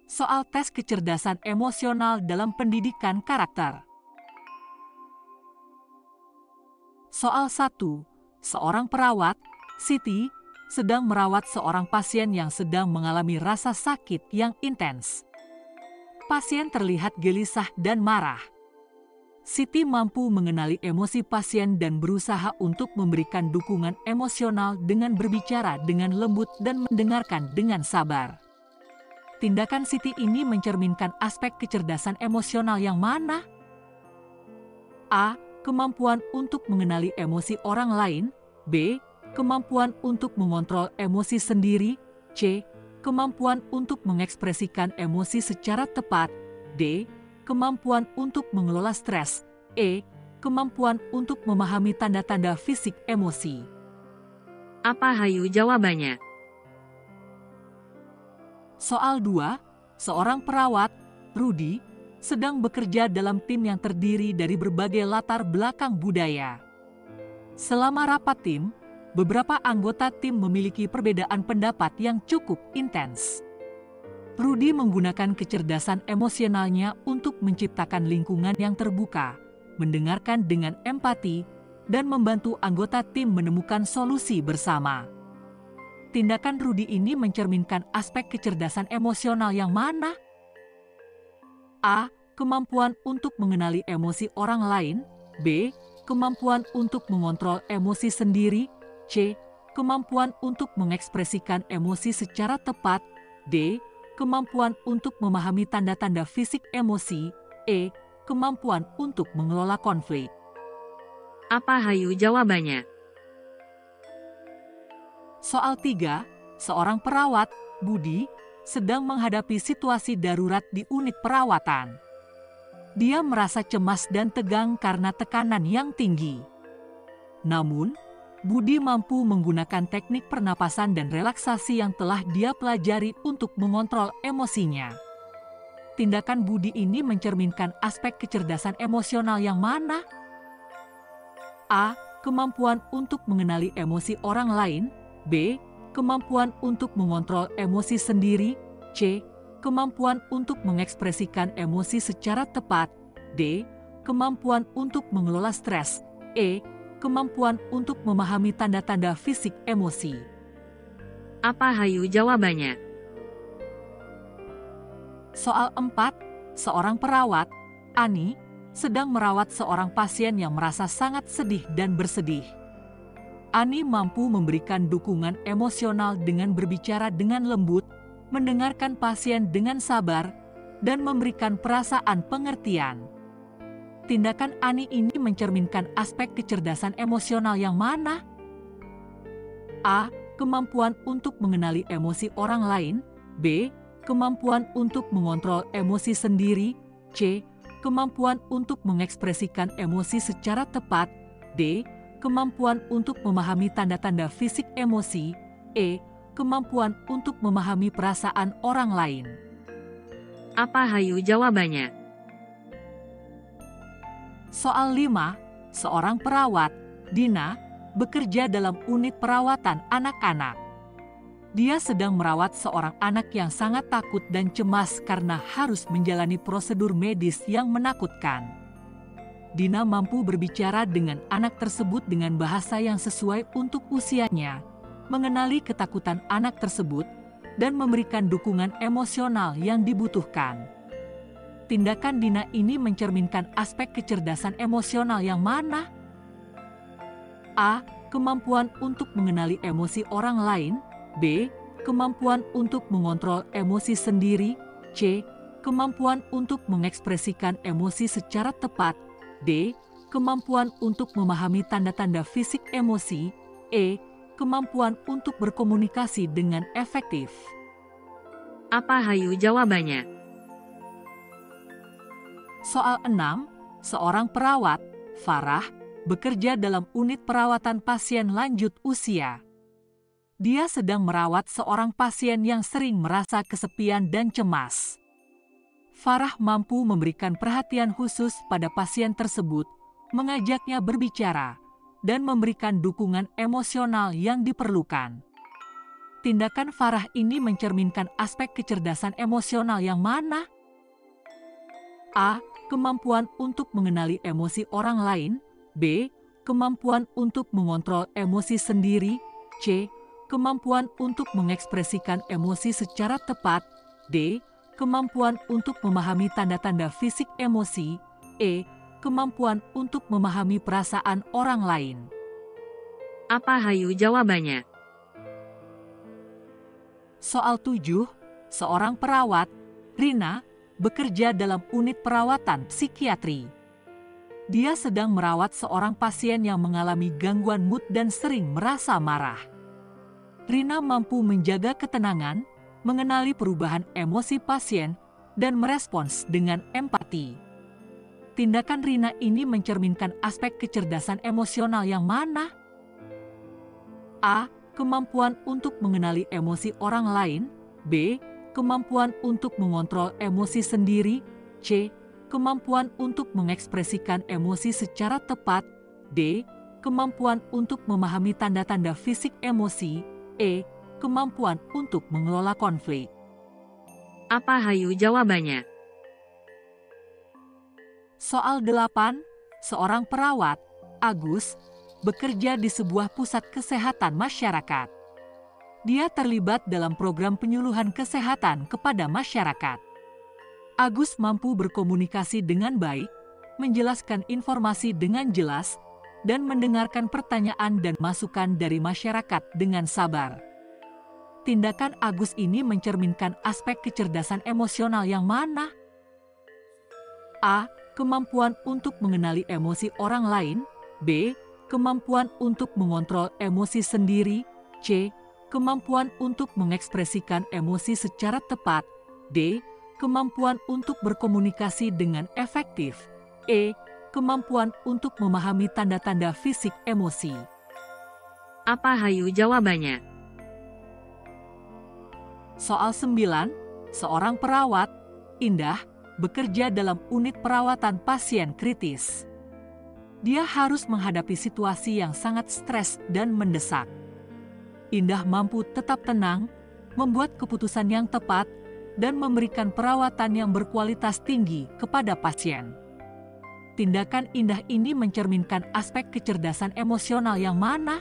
Soal tes kecerdasan emosional dalam pendidikan karakter. Soal 1. Seorang perawat, Siti, sedang merawat seorang pasien yang sedang mengalami rasa sakit yang intens. Pasien terlihat gelisah dan marah. Siti mampu mengenali emosi pasien dan berusaha untuk memberikan dukungan emosional dengan berbicara dengan lembut dan mendengarkan dengan sabar. Tindakan Siti ini mencerminkan aspek kecerdasan emosional yang mana? A. Kemampuan untuk mengenali emosi orang lain. B. Kemampuan untuk mengontrol emosi sendiri. C. Kemampuan untuk mengekspresikan emosi secara tepat. D. Kemampuan untuk mengelola stres. E. Kemampuan untuk memahami tanda-tanda fisik emosi. Apa hayu jawabannya? Soal 2. Seorang perawat, Rudy, sedang bekerja dalam tim yang terdiri dari berbagai latar belakang budaya. Selama rapat tim, beberapa anggota tim memiliki perbedaan pendapat yang cukup intens. Rudy menggunakan kecerdasan emosionalnya untuk menciptakan lingkungan yang terbuka, mendengarkan dengan empati, dan membantu anggota tim menemukan solusi bersama. Tindakan Rudy ini mencerminkan aspek kecerdasan emosional yang mana? A. Kemampuan untuk mengenali emosi orang lain. B. Kemampuan untuk mengontrol emosi sendiri. C. Kemampuan untuk mengekspresikan emosi secara tepat. D. Kemampuan untuk memahami tanda-tanda fisik emosi. E. Kemampuan untuk mengelola konflik. Apa hayu jawabannya? Soal 3. Seorang perawat, Budi, sedang menghadapi situasi darurat di unit perawatan. Dia merasa cemas dan tegang karena tekanan yang tinggi. Namun, Budi mampu menggunakan teknik pernapasan dan relaksasi yang telah dia pelajari untuk mengontrol emosinya. Tindakan Budi ini mencerminkan aspek kecerdasan emosional yang mana? A. Kemampuan untuk mengenali emosi orang lain. B. Kemampuan untuk mengontrol emosi sendiri. C. Kemampuan untuk mengekspresikan emosi secara tepat. D. Kemampuan untuk mengelola stres. E. Kemampuan untuk memahami tanda-tanda fisik emosi. Apa hayu jawabannya? Soal 4. Seorang perawat, Ani, sedang merawat seorang pasien yang merasa sangat sedih dan bersedih. Ani mampu memberikan dukungan emosional dengan berbicara dengan lembut, mendengarkan pasien dengan sabar, dan memberikan perasaan pengertian. Tindakan Ani ini mencerminkan aspek kecerdasan emosional yang mana? A. Kemampuan untuk mengenali emosi orang lain. B. Kemampuan untuk mengontrol emosi sendiri. C. Kemampuan untuk mengekspresikan emosi secara tepat. D. Kemampuan untuk memahami tanda-tanda fisik emosi. E. Kemampuan untuk memahami perasaan orang lain. Apa hayu jawabannya? Soal 5. Seorang perawat, Dina, bekerja dalam unit perawatan anak-anak. Dia sedang merawat seorang anak yang sangat takut dan cemas karena harus menjalani prosedur medis yang menakutkan. Dina mampu berbicara dengan anak tersebut dengan bahasa yang sesuai untuk usianya, mengenali ketakutan anak tersebut, dan memberikan dukungan emosional yang dibutuhkan. Tindakan Dina ini mencerminkan aspek kecerdasan emosional yang mana? A. Kemampuan untuk mengenali emosi orang lain. B. Kemampuan untuk mengontrol emosi sendiri. C. Kemampuan untuk mengekspresikan emosi secara tepat. D. Kemampuan untuk memahami tanda-tanda fisik emosi. E. Kemampuan untuk berkomunikasi dengan efektif. Apa hayu jawabannya? Soal 6. Seorang perawat, Farah, bekerja dalam unit perawatan pasien lanjut usia. Dia sedang merawat seorang pasien yang sering merasa kesepian dan cemas. Farah mampu memberikan perhatian khusus pada pasien tersebut, mengajaknya berbicara, dan memberikan dukungan emosional yang diperlukan. Tindakan Farah ini mencerminkan aspek kecerdasan emosional yang mana? A. Kemampuan untuk mengenali emosi orang lain. B. Kemampuan untuk mengontrol emosi sendiri. C. Kemampuan untuk mengekspresikan emosi secara tepat. D. Kemampuan untuk memahami tanda-tanda fisik emosi. E. Kemampuan untuk memahami perasaan orang lain. Apa hayu jawabannya? Soal 7, seorang perawat, Rina, bekerja dalam unit perawatan psikiatri. Dia sedang merawat seorang pasien yang mengalami gangguan mood dan sering merasa marah. Rina mampu menjaga ketenangan, mengenali perubahan emosi pasien, dan merespons dengan empati. Tindakan Rina ini mencerminkan aspek kecerdasan emosional yang mana? A. Kemampuan untuk mengenali emosi orang lain. B. Kemampuan untuk mengontrol emosi sendiri. C. Kemampuan untuk mengekspresikan emosi secara tepat. D. Kemampuan untuk memahami tanda-tanda fisik emosi. E. Kemampuan untuk mengelola konflik. Apa hayu jawabannya? Soal 8, seorang perawat, Agus, bekerja di sebuah pusat kesehatan masyarakat. Dia terlibat dalam program penyuluhan kesehatan kepada masyarakat. Agus mampu berkomunikasi dengan baik, menjelaskan informasi dengan jelas, dan mendengarkan pertanyaan dan masukan dari masyarakat dengan sabar. Tindakan Agus ini mencerminkan aspek kecerdasan emosional yang mana? A. Kemampuan untuk mengenali emosi orang lain. B. Kemampuan untuk mengontrol emosi sendiri. C. Kemampuan untuk mengekspresikan emosi secara tepat. D. Kemampuan untuk berkomunikasi dengan efektif. E. Kemampuan untuk memahami tanda-tanda fisik emosi. Apa hayu jawabannya? Soal 9, seorang perawat, Indah, bekerja dalam unit perawatan pasien kritis. Dia harus menghadapi situasi yang sangat stres dan mendesak. Indah mampu tetap tenang, membuat keputusan yang tepat, dan memberikan perawatan yang berkualitas tinggi kepada pasien. Tindakan Indah ini mencerminkan aspek kecerdasan emosional yang mana?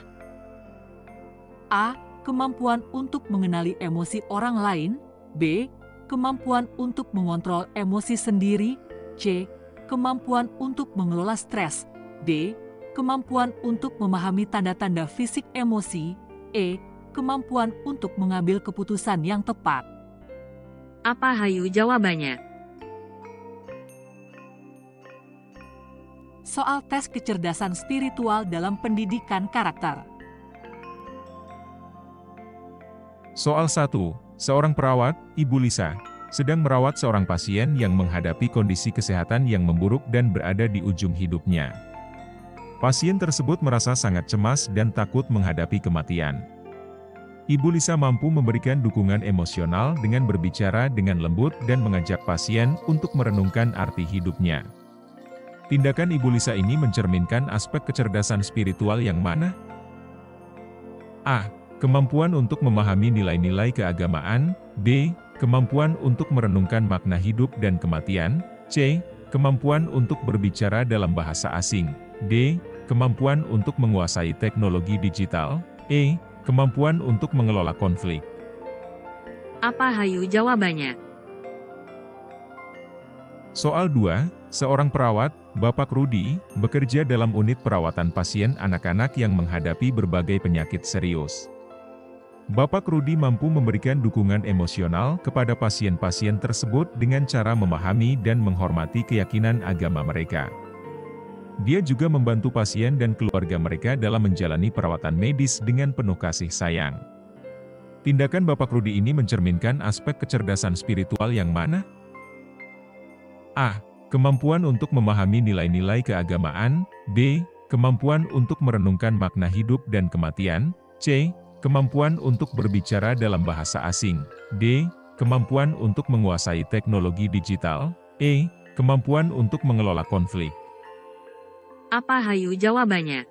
A. Kemampuan untuk mengenali emosi orang lain. B. Kemampuan untuk mengontrol emosi sendiri. C. Kemampuan untuk mengelola stres. D. Kemampuan untuk memahami tanda-tanda fisik emosi. E. Kemampuan untuk mengambil keputusan yang tepat. Apa hayu jawabannya? Soal tes kecerdasan spiritual dalam pendidikan karakter. Soal 1. Seorang perawat, Ibu Lisa, sedang merawat seorang pasien yang menghadapi kondisi kesehatan yang memburuk dan berada di ujung hidupnya. Pasien tersebut merasa sangat cemas dan takut menghadapi kematian. Ibu Lisa mampu memberikan dukungan emosional dengan berbicara dengan lembut dan mengajak pasien untuk merenungkan arti hidupnya. Tindakan Ibu Lisa ini mencerminkan aspek kecerdasan spiritual yang mana? A. Kemampuan untuk memahami nilai-nilai keagamaan. B. Kemampuan untuk merenungkan makna hidup dan kematian. C. Kemampuan untuk berbicara dalam bahasa asing. D. Kemampuan untuk menguasai teknologi digital. E. Kemampuan untuk mengelola konflik. Apa hayu jawabannya? Soal 2. Seorang perawat, Bapak Rudi, bekerja dalam unit perawatan pasien anak-anak yang menghadapi berbagai penyakit serius. Bapak Rudi mampu memberikan dukungan emosional kepada pasien-pasien tersebut dengan cara memahami dan menghormati keyakinan agama mereka. Dia juga membantu pasien dan keluarga mereka dalam menjalani perawatan medis dengan penuh kasih sayang. Tindakan Bapak Rudi ini mencerminkan aspek kecerdasan spiritual yang mana? A. Kemampuan untuk memahami nilai-nilai keagamaan. B. Kemampuan untuk merenungkan makna hidup dan kematian. C. Kemampuan untuk berbicara dalam bahasa asing. D. Kemampuan untuk menguasai teknologi digital. E. Kemampuan untuk mengelola konflik. Apa hayu jawabannya?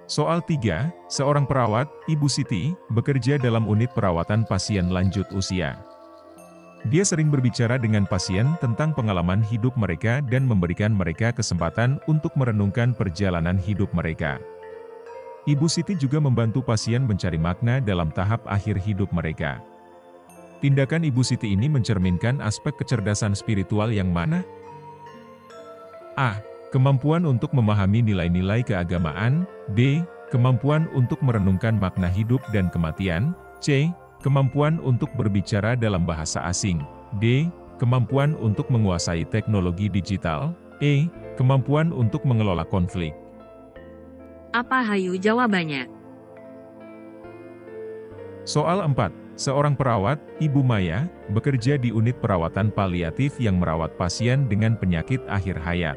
Soal 3, seorang perawat, Ibu Siti, bekerja dalam unit perawatan pasien lanjut usia. Dia sering berbicara dengan pasien tentang pengalaman hidup mereka dan memberikan mereka kesempatan untuk merenungkan perjalanan hidup mereka. Ibu Siti juga membantu pasien mencari makna dalam tahap akhir hidup mereka. Tindakan Ibu Siti ini mencerminkan aspek kecerdasan spiritual yang mana? A. Kemampuan untuk memahami nilai-nilai keagamaan. B. Kemampuan untuk merenungkan makna hidup dan kematian. C. Kemampuan untuk berbicara dalam bahasa asing. D. Kemampuan untuk menguasai teknologi digital. E. Kemampuan untuk mengelola konflik. Apa hayu jawabannya? Soal 4. Seorang perawat, Ibu Maya, bekerja di unit perawatan paliatif yang merawat pasien dengan penyakit akhir hayat.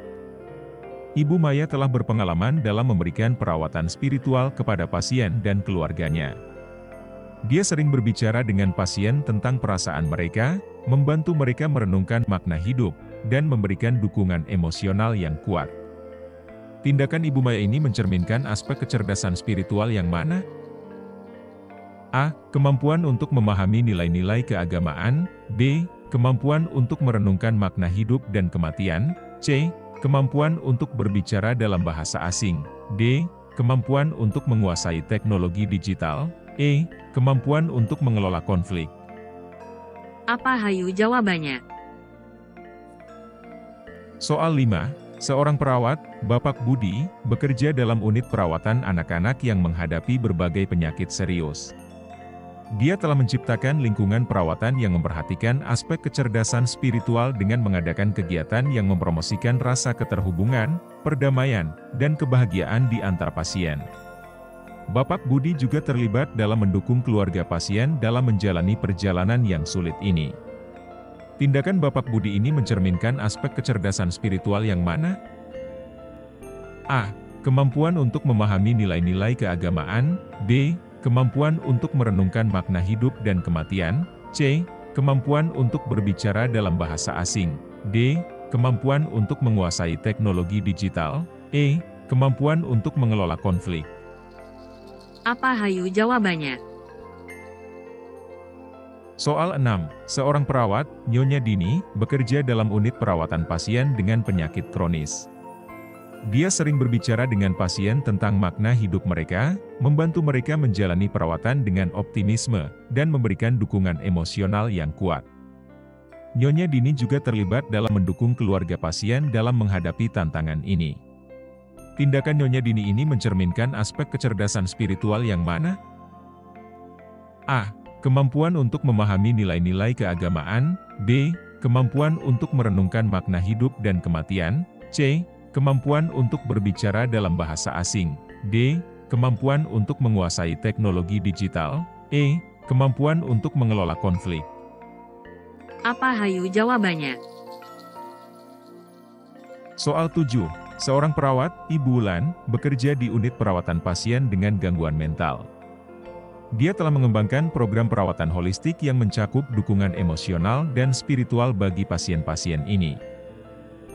Ibu Maya telah berpengalaman dalam memberikan perawatan spiritual kepada pasien dan keluarganya. Dia sering berbicara dengan pasien tentang perasaan mereka, membantu mereka merenungkan makna hidup, dan memberikan dukungan emosional yang kuat. Tindakan Ibu Maya ini mencerminkan aspek kecerdasan spiritual yang mana? A. Kemampuan untuk memahami nilai-nilai keagamaan. B. Kemampuan untuk merenungkan makna hidup dan kematian. C. Kemampuan untuk berbicara dalam bahasa asing. D. Kemampuan untuk menguasai teknologi digital. E. Kemampuan untuk mengelola konflik. Apa hayu jawabannya? Soal 5. Seorang perawat, Bapak Budi, bekerja dalam unit perawatan anak-anak yang menghadapi berbagai penyakit serius. Dia telah menciptakan lingkungan perawatan yang memperhatikan aspek kecerdasan spiritual dengan mengadakan kegiatan yang mempromosikan rasa keterhubungan, perdamaian, dan kebahagiaan di antar pasien. Bapak Budi juga terlibat dalam mendukung keluarga pasien dalam menjalani perjalanan yang sulit ini. Tindakan Bapak Budi ini mencerminkan aspek kecerdasan spiritual yang mana? A. Kemampuan untuk memahami nilai-nilai keagamaan. B. Kemampuan untuk merenungkan makna hidup dan kematian. C. Kemampuan untuk berbicara dalam bahasa asing. D. Kemampuan untuk menguasai teknologi digital. E. Kemampuan untuk mengelola konflik. Apa hayu jawabannya? Soal 6. Seorang perawat, Nyonya Dini, bekerja dalam unit perawatan pasien dengan penyakit kronis. Dia sering berbicara dengan pasien tentang makna hidup mereka, membantu mereka menjalani perawatan dengan optimisme, dan memberikan dukungan emosional yang kuat. Nyonya Dini juga terlibat dalam mendukung keluarga pasien dalam menghadapi tantangan ini. Tindakan Nyonya Dini ini mencerminkan aspek kecerdasan spiritual yang mana? A. Kemampuan untuk memahami nilai-nilai keagamaan. B. Kemampuan untuk merenungkan makna hidup dan kematian. C. Kemampuan untuk berbicara dalam bahasa asing. D. Kemampuan untuk menguasai teknologi digital. E. Kemampuan untuk mengelola konflik. Apa hayu jawabannya? Soal 7. Seorang perawat, Ibu Wulan, bekerja di unit perawatan pasien dengan gangguan mental. Dia telah mengembangkan program perawatan holistik yang mencakup dukungan emosional dan spiritual bagi pasien-pasien ini.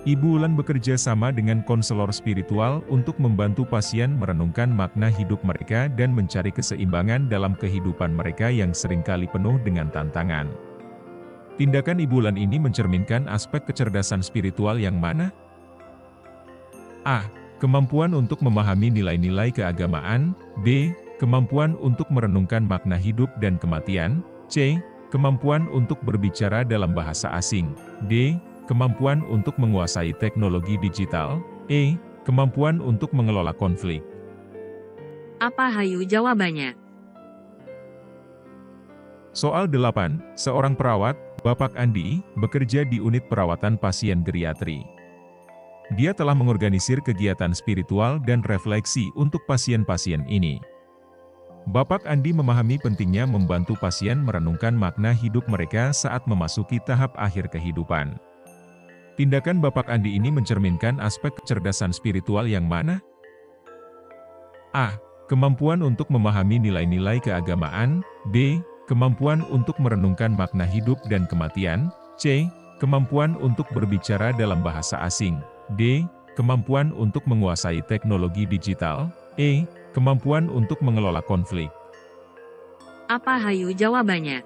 Ibu Wulan bekerja sama dengan konselor spiritual untuk membantu pasien merenungkan makna hidup mereka dan mencari keseimbangan dalam kehidupan mereka yang seringkali penuh dengan tantangan. Tindakan Ibu Wulan ini mencerminkan aspek kecerdasan spiritual yang mana? A. Kemampuan untuk memahami nilai-nilai keagamaan. B. Kemampuan untuk merenungkan makna hidup dan kematian. C. Kemampuan untuk berbicara dalam bahasa asing. D. Kemampuan untuk menguasai teknologi digital. E. Kemampuan untuk mengelola konflik. Apa hayu jawabannya? Soal 8. Seorang perawat, Bapak Andi, bekerja di unit perawatan pasien geriatri. Dia telah mengorganisir kegiatan spiritual dan refleksi untuk pasien-pasien ini. Bapak Andi memahami pentingnya membantu pasien merenungkan makna hidup mereka saat memasuki tahap akhir kehidupan. Tindakan Bapak Andi ini mencerminkan aspek kecerdasan spiritual yang mana? A. Kemampuan untuk memahami nilai-nilai keagamaan. B. Kemampuan untuk merenungkan makna hidup dan kematian. C. Kemampuan untuk berbicara dalam bahasa asing. D. Kemampuan untuk menguasai teknologi digital. E. Kemampuan untuk mengelola konflik. Apa hayu jawabannya?